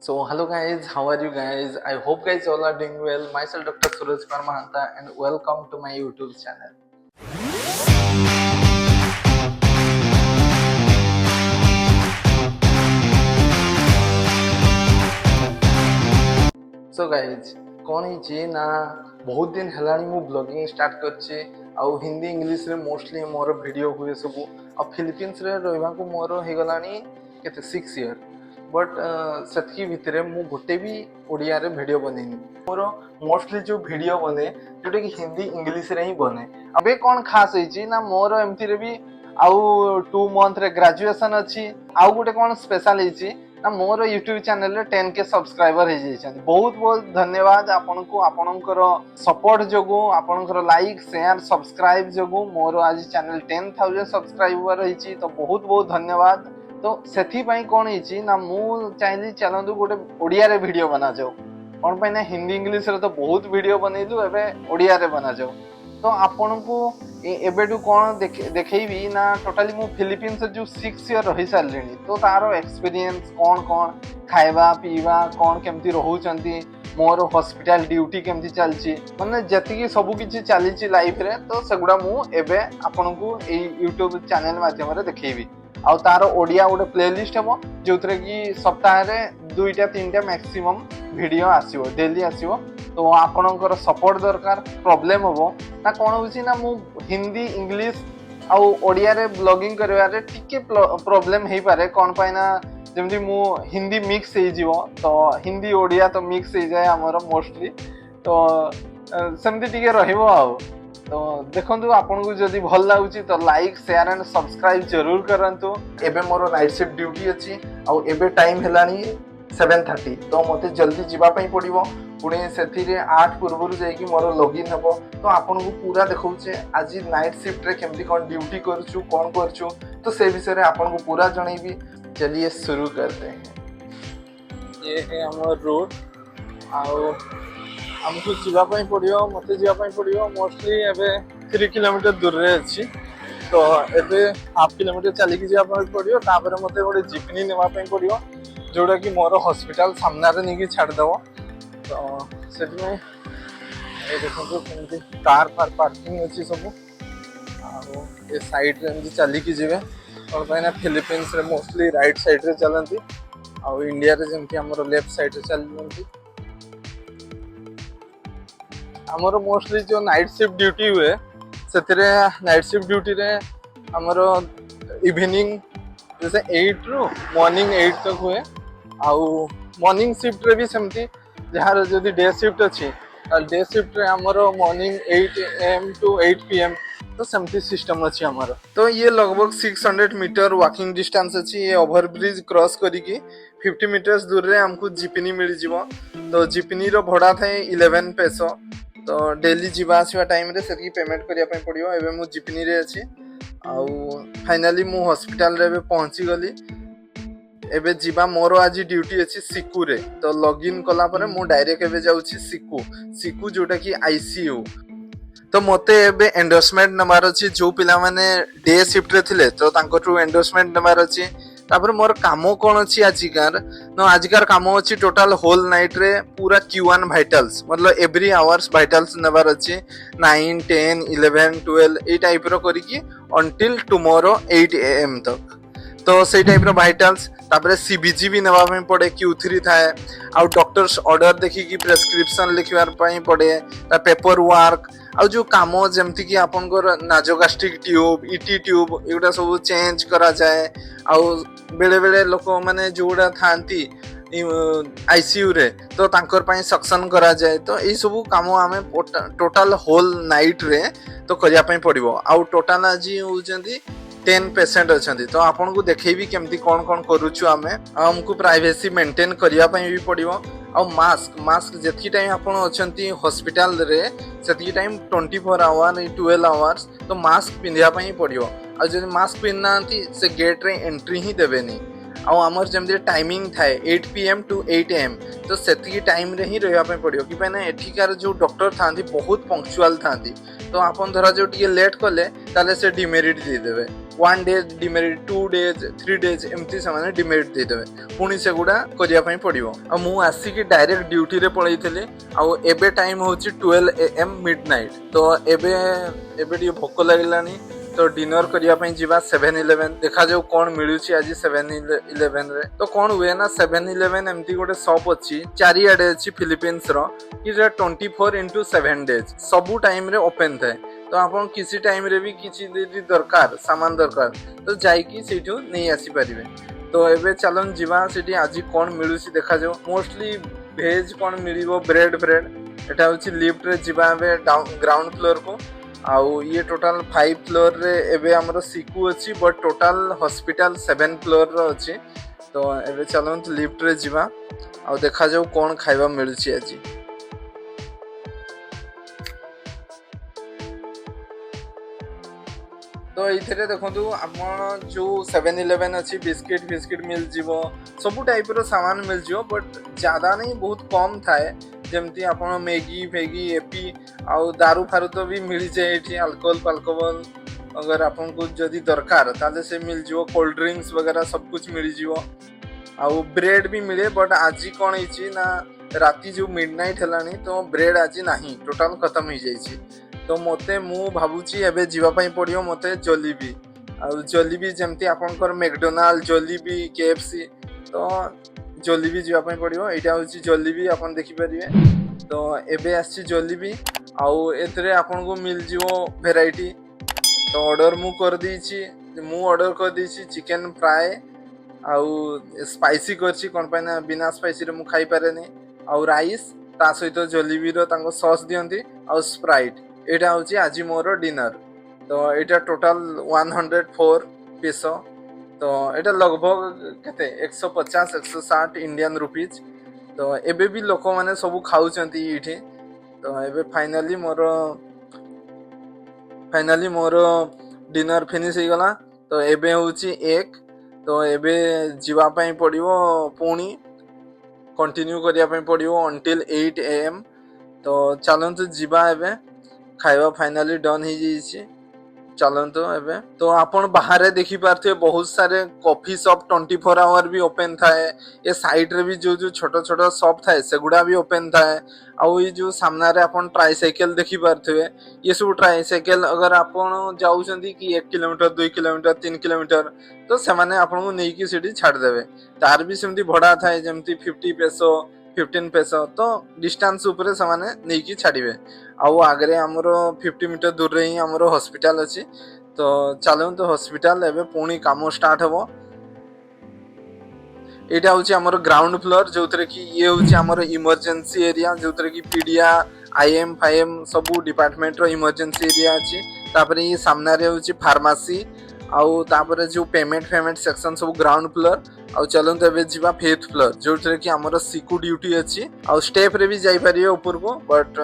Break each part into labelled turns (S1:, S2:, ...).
S1: So hello guys, how are you guys? I hope guys all are doing well. Myself Dr. Suraj Kumar Mahanta and welcome to my YouTube channel. So guys, कौन ही ना बहुत दिन हेलानी मु blogging start करछि आउ Hindi English रे mostly more video हुए सब आ फिलिपिन्स रे रहबा को मोर हे गलानी केते 6 इयर बट सेतकी भितरे मु गोटे भी ओडिया रे वीडियो बनेनी मोर मोस्टली जो वीडियो बने जोटे कि हिंदी इंग्लिश रे ही बने अबे कौन खास होइछि ना मोर एमती रे भी आउ 2 मंथ रे ग्रेजुएशन अछि आउ गोटे कौन स्पेशल होइछि ना मोर यूट्यूब चैनल रे 10K सब्सक्राइबर हो जाइछन। बहुत बहुत धन्यवाद आपनको आपनकर सपोर्ट जोगु आपनकर लाइक शेयर सब्सक्राइब जोगु मोर आज चैनल 10,000 सब्सक्राइबर रहिछि तो बहुत बहुत धन्यवाद। तो सेथि पई कोन हिछि ना मु चाहली चलंदु गोटे ओडिया रे वीडियो बना जाओ कोन पई ना हिंदी इंग्लिश रे तो बहुत वीडियो बनैलु एबे ओडिया रे बना जाओ। तो आपनको एबेडू कौन देखैबी ना टोटाली मु फिलिपिन्स जो 6 इयर रही सारलिनी तो तारो एक्सपीरियंस कौन कौन खाइबा पीवा कौन केमती रहउचंती मोर हॉस्पिटल ड्यूटी केमती चलची माने जति सब किछि चलीची लाइफ रे तो सेगुडा मु एबे आपनको ए YouTube चैनल माध्यम रे देखैबी आ तारो ओडिया गोटे प्लेलिस्ट हेबो जोथरे कि सप्ताह रे 2टा 3टा मैक्सिमम वीडियो आसीबो डेली आसीबो। तो आपनकर सपोर्ट दरकार प्रॉब्लम होबो ना कोन होछि ना मु हिंदी इंग्लिश आ ओडिया रे ब्लॉगिंग करबा रे टिके प्रॉब्लम हेई पारे कोन पाइ ना जेमति मु हिंदी मिक्स हे जीवो तो हिंदी ओडिया तो मिक्स हे जाय हमर मोस्टली तो सेमति टिके रहिबो आ तो देखंतु आपनको जदी भल लागुची तो लाइक शेयर एंड सब्सक्राइब जरूर करंतु। एबे मोर नाइट शिफ्ट ड्यूटी अछि आ एबे टाइम हेलानी 7:30 तो मते जल्दी जीवा पई पड़िबो पुणे सेथि रे 8 पूर्वरु जाई कि मोर लॉगिन हेबो तो आपनको पूरा देखौचे आज नाइट शिफ्ट रे केमती कोन ड्यूटी करछु कोन करछु तो से विषय रे आपनको पूरा जणैबी। चलिए शुरू करते हैं। ये है हमर रोड आउ हमको जीवा पई पड़ियो मते जीवा पई पड़ियो मोस्टली एबे 3 किलोमीटर दूर रे अछि तो एबे हाफ किलोमीटर चली कि जीवा पई पड़ियो तापर मते गोटे जीपनी नेवा पई पड़ियो जोड़ा कि मोर हॉस्पिटल सामना रे नेकी छाड़ दबो तो सेठी में ए देखो केमती कार पार्किंग अछि सब आ ए साइड रे एमती चली कि जेबे और पयना फिलिपिन्स रे मोस्टली राइट साइड रे चलंती आ इंडिया रे जेमती हमर लेफ्ट साइड रे चलंती। हमर मोस्टली जो नाइट शिफ्ट ड्यूटी हुए सेतरे नाइट शिफ्ट ड्यूटी रे हमर इवनिंग जैसे 8 रु मॉर्निंग 8 तक हुए आउ मॉर्निंग शिफ्ट रे भी सेमती जहार जदी डे शिफ्ट अछि डे शिफ्ट रे हमर मॉर्निंग 8 AM टू 8 PM तो सेमती सिस्टम अछि हमर। तो ये लगभग 600 मीटर वॉकिंग डिस्टेंस अछि ये ओवर ब्रिज क्रॉस करी की 50 मीटर्स दूर रे हमको जीपनी मिल जिवो तो जीपनी रो भड़ा थाए 11 पेसो तो डेली जीवा आसीवा टाइम रे सेती पेमेंट करिया पय पड़ियो। एबे मु जीपनी रे अछि आउ फाइनली मु हॉस्पिटल रे पहुंची गली एबे जीवा मोर आज ड्यूटी अछि सिकू रे तो लॉगिन कला परे मु डायरेक्ट एबे जाउछि सिकू जोटा कि आईसीयू तो मते एबे एंडोर्समेंट नंबर अछि जो पिला माने डे शिफ्ट रे थिले तो तांको टू एंडोर्समेंट नंबर अछि तापर मोर कामो कोन अछि आजिकार नो आजिकार कामो अछि टोटल होल नाइट रे पूरा Q1 वाइटल्स मतलब एवरी आवर्स वाइटल्स नंबर अछि 9 10 11 12 ए टाइप रो करी की अंटिल टुमारो 8 AM तक तो से टाइप रो वाइटल्स तापर सीबीजी भी नवा में पड़े Q3 थाए आ डॉक्टर्स ऑर्डर देखि की प्रेस्क्रिप्शन लिखवार पई पड़े ता पेपर वर्क आ जो कामो जेमति कि आपनकर नाजोगास्ट्रिक ट्यूब ईटी ट्यूब एगुडा सब चेंज करा जाए आ बेले बेले लोक माने जोडा थांती आईसीयू रे तो तांकर पई सक्शन करा जाए तो ए सब काम आमे टोटल होल नाइट रे तो करिया पई पड़िबो आ टोटल आज होचंती 10 पेशेंट अछंती तो आपन को देखैबी केमती कोन कोन करूछु आमे हमको प्राइवेसी मेंटेन करिया पई भी पड़िबो आ मास्क जेतकी टाइम आपन अछंती हॉस्पिटल रे सेतकी टाइम 24 आवर 12 आवर्स तो मास्क पिंधिया पई पड़िबो आ जे मास्क पिन्नांती से गेट रे एंट्री ही देबेनी आ हमर जेमते टाइमिंग थाए 8 PM टू 8 AM तो सेतकी टाइम रे ही रहया पई पड़ियो कि पने एठिकार जो डॉक्टर थांती बहुत पंक्चुअल थांती तो आपन धरा जो टिके लेट कले ताले से डिमेरिट दे देबे one day demerit 2 days 3 days एमती से डिमेरिट देदेवे पुणी से गुड़ा करने पड़ो आ मु आसिक डायरेक्ट ड्यूटी रे पलैली आउ एबे टाइम होची 12 AM मिडनाइट तो एबे भोक लगिलानी तो डिनर करने जीवा 7-11 देखा जाऊ कौन मिलूँ आज 7-11 रे तो कौन हुए ना 7-11 एमती गोटे शॉप अच्छी चारिआडे अच्छी फिलिपीन्स रो कि 24/7 डेज सबू टाइम रे ओपन थाए तो आप किसी टाइम रे भी किसी दरकार सामान दरकार तो जाइकी सेठू नहीं आसी पारिबे तो एबे चलन जीवा सेठी आज कौन मिलूँ देखा जाऊ मोस्टली भेज कौन मिलिबो ब्रेड एटा होची लिफ्ट रे जीवा एबे ग्राउंड फ्लोर को आउ ये टोटाल 5 फ्लोर रे एबे हमरो सिकू अच्छी बट टोटाल हॉस्पिटल 7 फ्लोर रो अच्छी तो एबे चलन लिफ्ट रे जीवा आउ देखा जाऊ कौन खाइबा मिलुची आज तो ये देखो आप जो 7-11 अच्छी बिस्किट मिल जीवो सब टाइप रो सामान मिल जीवो बट ज्यादा नहीं बहुत कम थाए जमती आप मैगी फैगी एपी आउ दारू फारू तो भी मिल जाए ये अल्कोहल अगर आपन को जदि दरकार ताले से मिल जीवो कोल्ड ड्रिंक्स वगैरह सब कुछ मिल जीवो आउ ब्रेड भी मिले बट आज कौन है ना राति जो मिडनाइट है तो ब्रेड आज नहीं टोटाल खत्म हो जाइए तो मते मु भावुची एबे जीवा पई पड़ियो मते जोलीबी आउ जोलीबी जेमती आपनकर मैकडोनाल्ड जोलीबी केएफसी तो जोलीबी जीवा पई पड़ियो एटा होची जोलीबी आपन देखि परिबे तो एबे आसी जोलीबी आउ एतरे आपन को मिल जीवो वैरायटी तो ऑर्डर मु कर दीची चिकन फ्राई आउ स्पाइसी करची कोन पय ना बिना स्पाइसी रे मु खाई पारेनी आउ राइस ता सहित जोलीबी रो तांको सॉस दियंती आउ स्प्राइट एटा होची आज मोर डिनर तो एटा टोटल 104 पेसो तो एटा लगभग केते 150-160 इंडियन रुपीज तो एबे भी लोक माने सब खाउचंती इठी तो एबे फाइनली मोर डिनर फिनिश हो गला तो एबे होची एक तो एबे जीवा पई पड़िवो पुणी कंटिन्यू करिया पई पड़िवो अंटिल 8 AM तो चलंतु जीवा एबे खाइबा फाइनली डन हो जाइए चलते एबे तो आपण बाहर देखी पार्थे बहुत सारे कॉफी शॉप 24 आवर भी ओपन थाए ये साइड रे भी जो छोट छोट शॉप थाए सेगुड़ा भी ओपन थाए आउ ये जो सामना रे आपण ट्राइसाइकिल देखी पार्थे ये सब ट्राइसाइकिल अगर आपण जाउछंती कि 1 किलोमीटर 2 किलोमीटर 3 किलोमीटर तो से माने आपण को नहीं कि सीडी छाड़ देबे तार भी सेमती भड़ा थाए जेमती 50 पेसो 15 पेसो तो डिस्टेंस ऊपर से माने नहीं कि छाड़िबे आउ आगरे हमरो 50 मीटर दूर रे ही हमरो हॉस्पिटल अछि तो चलो तो हॉस्पिटल एबे पुणी काम स्टार्ट हबो एटा होची हमरो ग्राउंड फ्लोर जोतरे कि ये होची हमरो इमरजेंसी एरिया जोतरे कि पीडिया आईएम फाईएम सब डिपार्टमेंट रो इमरजेंसी एरिया अछि तापरे ये सामना रे होची फार्मेसी आउ तापरे जो पेमेंट सेक्शन सब ग्राउंड फ्लोर आउ चलन तो एबे जीवा 5th फ्लोर जोतरे कि हमरो सिक्यू ड्यूटी अछि आउ स्टेप रे भी जाई परियो ऊपर को बट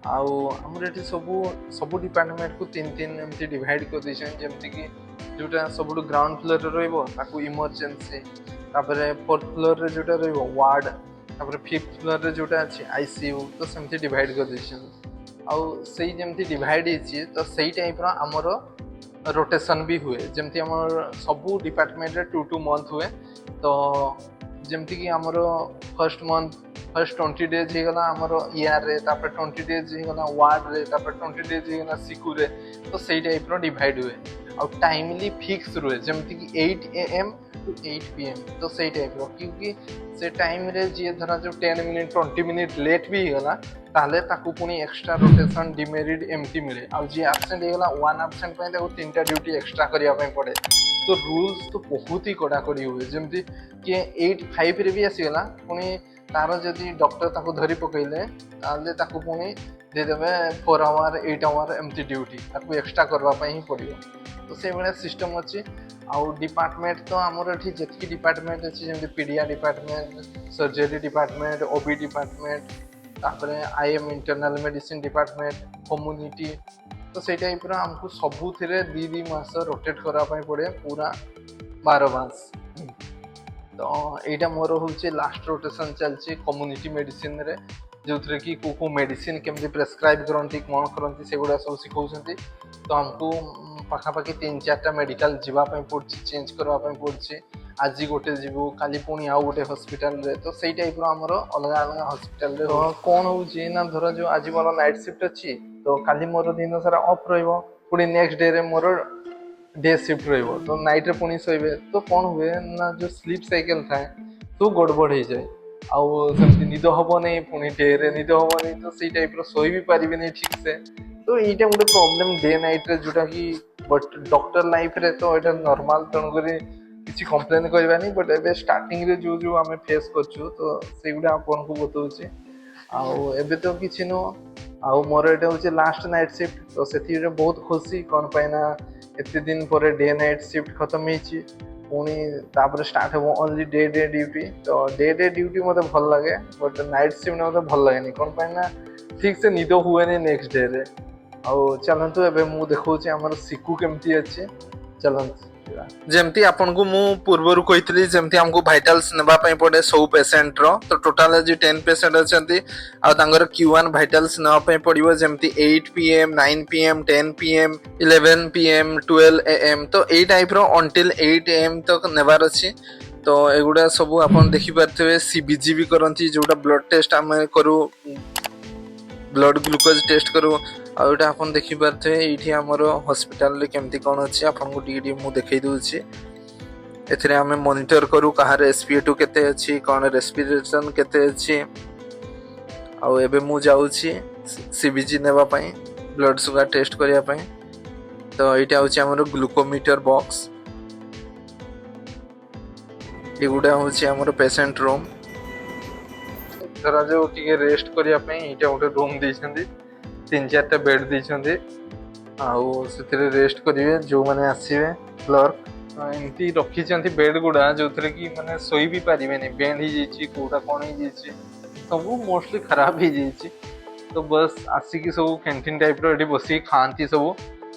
S1: आउ हमर एठी सब डिपार्टमेंट को 3 एमती डिवाइड कर दिछन जेमति कि जोटा सबुड ग्राउंड फ्लोर रे रहइबो ताकू इमरजेंसी तापरे 4th फ्लोर रे जोटा रहइबो वार्ड तापरे 5th फ्लोर रे जोटा अछि आईसीयू तो सेमती डिवाइड कर दिछन आउ सेही जेमती डिवाइड हिची तो सेही टाइप रो हमर रोटेशन भी हुए जेमती हमर सबु डिपार्टमेंट रे 2 मंथ हुए तो जेमती कि हमर फर्स्ट 20 डेज हो गला हमरो ईआर रे तापर 20 डेज हो गला वार्ड रे तापर 20 डेज हो गला सिकू रे तो सेही टाइप रो डिवाइड हुए और टाइमली फिक्स रुए जेमती कि 8 AM to 8 PM तो सेही टाइप रो क्योंकि से टाइम रे जे धरा जो 10 मिनट 20 मिनट लेट भी हो गला ताले ताकू पुनी एक्स्ट्रा रोटेशन डिमेरिट एमटी मिले और जे एब्सेंट हो गला 1 एब्सेंट पय ताकू 3टा ड्यूटी एक्स्ट्रा करिया पय पड़े तो रूल्स तो बहुत ही कड़ाकड़ी हुए जेमती कि 8-5 रे भी आसी गला पुनी तार जदि डॉक्टर ताकू धरी पकईले ताले ताकू पुनी दे देबे 4 आवर 8 आवर एमती ड्यूटी ताकू एक्स्ट्रा करबा पय ही पड़ियो तो से बडा सिस्टम अछि आउ डिपार्टमेंट तो हमर एठी जेतकी डिपार्टमेंट अछि जेमती पीडिया department surgery department OB department तापरे IM internal medicine department community तो से टाइप रा हमको सबु थिरे 2 मास रोटेट करा पय पड़े पूरा 12 मास तो एटा मोर होचे लास्ट रोटेशन चलची कम्युनिटी मेडिसिन रे जोथरे कि को मेडिसिन केमती प्रेस्क्राइब करंती कोन करंती सेगुडा सब सिखौसंती तो हमको पाखापाखि 3-4टा मेडिकल जीवाई पड़ी चेंज करवाई पड़ी आज गोटे जीवु काली पुणी आउ गोटे हॉस्पिटल रे तो सही टाइप आमर अलग अलग हॉस्पिटल रे कौन होउची ना धर जो आज मोर नाइट शिफ्ट अच्छी तो काली मोर दिन सारा ऑफ रहिबो पुणी नेक्स्ट डे रे मोर डे शिफ्ट रहिबो तो नाइट रे पुणी सोइबे तो कौन हुए ना जो स्लीप साइकिल थाए तो गड़बड़ हो जाए आउ सेमती निद हबो नहीं पुणी डे रे निद हबो नहीं तो सही टाइप रो सोई भी पारिबे नहीं ठीक से तो एटा गोटे प्रॉब्लम डे नाइट रे जोटा कि बट डॉक्टर लाइफ रे तो एटा नॉर्मल तण करी किसी कंप्लेन करबानी बट एबे स्टार्टिंग रे जो जो आमे फेस करछु तो सेगुडा आपन को बतौछि आउ एबे तो किछि नो आउ मोर एटा होछि लास्ट नाइट शिफ्ट तो सेति रे बहुत खुशी कोन पाइना एते दिन पर डे नाइट शिफ्ट खत्म हेछि पुणी तापर स्टार्ट हो ओनली डे ड्यूटी तो डे ड्यूटी मते भल लागे बट नाइट शिफ्ट मते भल लागेनी कोन पाइना ठीक से निद हुएनी नेक्स्ट डे रे आउ चलंतु एबे मु देखौछि हमर सिकु केमती अछि चलंतु जेमती आपन को मु पूर्वरु कहितली जेमती हमको वाइटल्स नेबा पई पड़े 100 पेशेंट रो तो टोटल जे 10 पेशेंट अछंती आ तांगर Q1 वाइटल्स नेबा पई पड़िबो जेमती 8 pm 9 pm 10 pm 11 pm 12 am तो ए टाइप रो अंटिल 8 am तक नेबार अछि तो एगुडा सब आपन देखि परथबे सीबीजी भी करंती जोटा ब्लड टेस्ट हम करू ब्लड ग्लूकोज टेस्ट करू आ एटा आपन देखि परथे एठी हमर हॉस्पिटल रे केमती कोन अछि आपन को डी मु देखै दउछि एथरे हमें मॉनिटर करू कहार SpO2 केते अछि कोन रेस्पिरेशन केते अछि आ एबे मु जाउछि सीबीजी नेबा पई ब्लड शुगर टेस्ट करिया पई तो एटा होछि हमर ग्लूकोमीटर बॉक्स एगुडा होछि हमर पेशेंट रूम धरा जो टिके रेस्ट करिया पई एटा गोटे रूम दैछंदी 3-4टा बेड दैछंदी आउ सेथिरे रेस्ट करिवे जो माने आसीबे क्लर्क एमती रखी बेड गुड़ा जो थे कि माने सोई भी पारिबे नहीं बेंड ही जाइए कोटा कौन ही जाइए सब मोस्टली खराब ही जाइए तो बस आसिकी सब कैंटीन टाइप रो एठी बसी खाती सब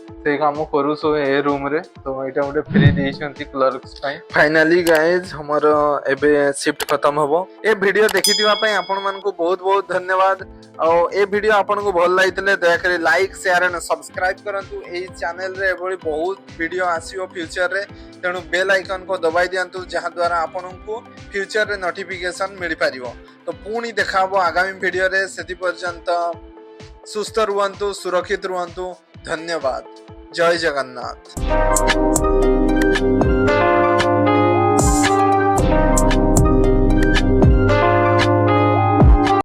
S1: से काम करू सो ए रूम रे तो एटा गोटे फ्री देइछंती क्लर्क्स पई फाइनली गाइस हमर एबे शिफ्ट खत्म हबो ए वीडियो देखिदिवा पई आपन मन को बहुत बहुत धन्यवाद और ए वीडियो आपन को भल लागितले दया करी लाइक शेयर एंड सब्सक्राइब करंतु एई चैनल रे एबोली बहुत वीडियो आसीओ फ्यूचर रे तेणु बेल आइकन को दबाई दियंतु जहां द्वारा आपन को फ्यूचर रे नोटिफिकेशन मिल पारिबो तो पुणी देखाबो आगामी वीडियो रे सेति पर्यंत सुस्थ रुहंतु सुरक्षित रुहंतु धन्यवाद जय जगन्नाथ।